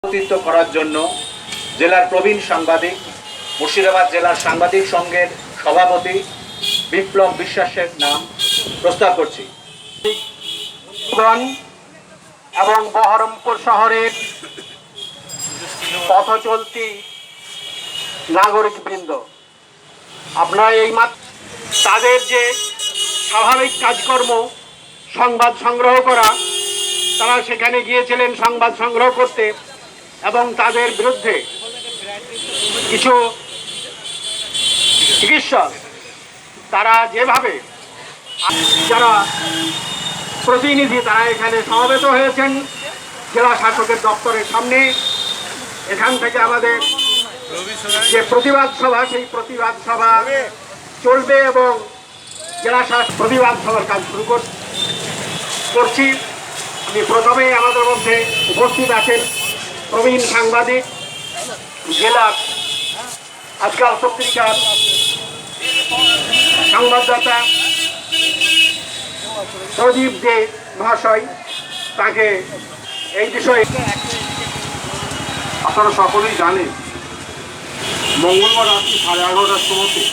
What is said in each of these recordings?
নেতৃত্ব করার জন্য জেলার প্রবীণ সাংবাদিক, মুর্শিদাবাদ জেলার সাংবাদিক সংঘের সভাপতি বিপ্লব বিশ্বাসের নাম প্রস্তাব করছি। এবং বহরমপুর শহরের পথচলতি নাগরিকবৃন্দ, আপনারা এই মাত্র তাদের যে স্বাভাবিক কাজকর্ম সংবাদ সংগ্রহ করা, তারা সেখানে গিয়েছিলেন সংবাদ সংগ্রহ করতে এবং তাদের বিরুদ্ধে কিছু চিকিৎসক তারা যেভাবে যারা প্রতিনিধি তারা এখানে সমবেত হয়েছেন জেলা শাসকের দপ্তরের সামনে। এখান থেকে আমাদের যে প্রতিবাদ সভা, সেই প্রতিবাদ সভা চলবে এবং জেলা শাসক প্রতিবাদ সভার কাজ শুরু করছি। আমি প্রথমে আমাদের মধ্যে উপস্থিত আছেন প্রবীণ সাংবাদিক, জেলার আজকাল পত্রিকার সংবাদদাতা প্রদীপ দে মহাশয়, তাকে এই বিষয়ে আপনারা সকলেই জানেন মঙ্গলবার রাত্রি 11:30টার সময়তে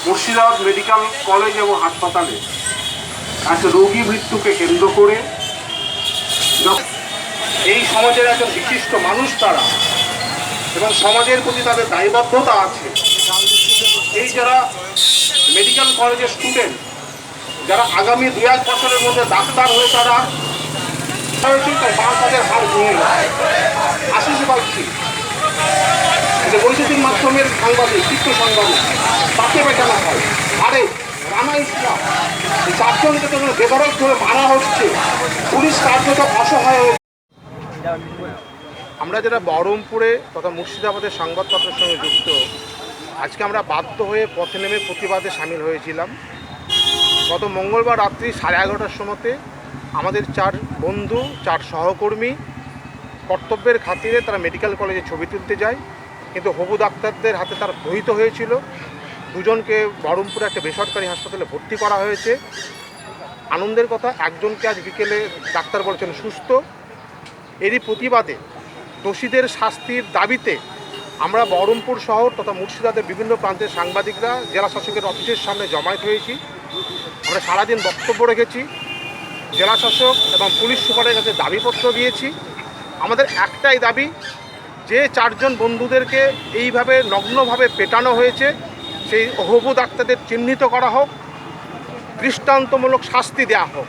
মুর্শিদাবাদ মেডিকেল কলেজ এবং হাসপাতালে একটা রোগী মৃত্যুকে কেন্দ্র করে এই সমাজের একজন বিশিষ্ট মানুষ তারা এবং সমাজের প্রতি তাদের দায়বদ্ধতা আছে। এই যারা মেডিকেল কলেজের স্টুডেন্ট, যারা আগামী 2-1 বছরের মধ্যে ডাক্তার হয়ে তারা তাদের হার ভেঙে গেছে। আশিস পাচ্ছি যে বৈদ্যুতিক মাধ্যমের সাংবাদিক, চিত্র সাংবাদিক তাকে বেচানো হয়। আরে রানা ইসলাম, এই 4 জনকে তো বেধড়ক ধরে মারা হচ্ছে, পুলিশ কার্যত অসহায়। আমরা যারা বহরমপুরে তথা মুর্শিদাবাদের সংবাদপত্রের সঙ্গে যুক্ত, আজকে আমরা বাধ্য হয়ে পথে নেমে প্রতিবাদে সামিল হয়েছিলাম। গত মঙ্গলবার রাত্রি 11:30টার সময়তে আমাদের 4 বন্ধু, 4 সহকর্মী কর্তব্যের খাতিরে তারা মেডিকেল কলেজে ছবি তুলতে যায়, কিন্তু হবু ডাক্তারদের হাতে তারা দহিত হয়েছিল। 2 জনকে বহরমপুরে একটা বেসরকারি হাসপাতালে ভর্তি করা হয়েছে। আনন্দের কথা, 1 জনকে আজ বিকেলে ডাক্তার বলছেন সুস্থ। এরই প্রতিবাদে দোষীদের শাস্তির দাবিতে আমরা বহরমপুর শহর তথা মুর্শিদাবাদের বিভিন্ন প্রান্তের সাংবাদিকরা জেলা শাসকের অফিসের সামনে জমায়েত হয়েছি। আমরা সারাদিন বক্তব্য রেখেছি, জেলা শাসক এবং পুলিশ সুপারের কাছে দাবিপত্র দিয়েছি। আমাদের একটাই দাবি, যে 4 জন বন্ধুদেরকে এইভাবে নগ্নভাবে পেটানো হয়েছে সেই হবু ডাক্তারদের চিহ্নিত করা হোক, দৃষ্টান্তমূলক শাস্তি দেওয়া হোক।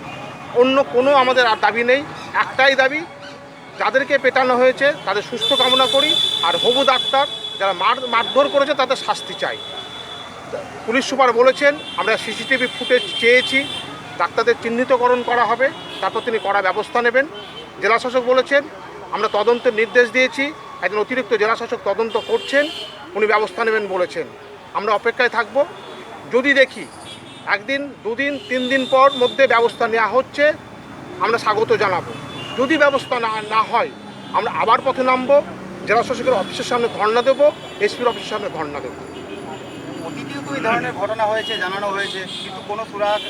অন্য কোনো আমাদের আর দাবি নেই, একটাই দাবি, যাদেরকে পেটানো হয়েছে তাদের সুস্থ কামনা করি, আর হবু ডাক্তার যারা মারধর করেছে তাদের শাস্তি চাই। পুলিশ সুপার বলেছেন আমরা সিসিটিভি ফুটেজ চেয়েছি, ডাক্তারদের চিহ্নিতকরণ করা হবে, তারপর তিনি কড়া ব্যবস্থা নেবেন। জেলা শাসক বলেছেন আমরা তদন্তের নির্দেশ দিয়েছি, একজন অতিরিক্ত জেলা শাসক তদন্ত করছেন, উনি ব্যবস্থা নেবেন বলেছেন। আমরা অপেক্ষায় থাকব। যদি দেখি 1 দিন 2 দিন 3 দিন পর মধ্যে ব্যবস্থা নেওয়া হচ্ছে, আমরা স্বাগত জানাবো। যদি ব্যবস্থা না হয় আমরা আবার পথে নামবো, জেলা শাসকের অফিসের সামনে ধর্ণা দেবো, এসপির অফিসের সামনে ধর্ণা দেবো। অতীতেও তো এই ধরনের ঘটনা হয়েছে, জানানো হয়েছে, কিন্তু কোনো সুরাগ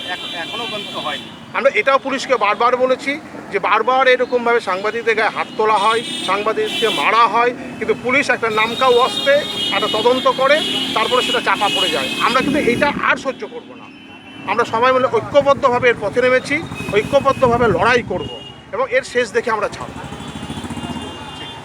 এখনও পর্যন্ত হয়নি। আমরা এটাও পুলিশকে বারবার বলেছি যে বারবার এরকমভাবে সাংবাদিকদের গায়ে হাত তোলা হয়, সাংবাদিককে মারা হয়, কিন্তু পুলিশ একটা নামকাও অস্তে একটা তদন্ত করে, তারপরে সেটা চাপা পড়ে যায়। আমরা কিন্তু এটা আর সহ্য করব না। আমরা সবাই মিলে ঐক্যবদ্ধভাবে এর পথে নেমেছি, ঐক্যবদ্ধভাবে লড়াই করব এবং এর শেষ দেখে আমরা ছাড়ব।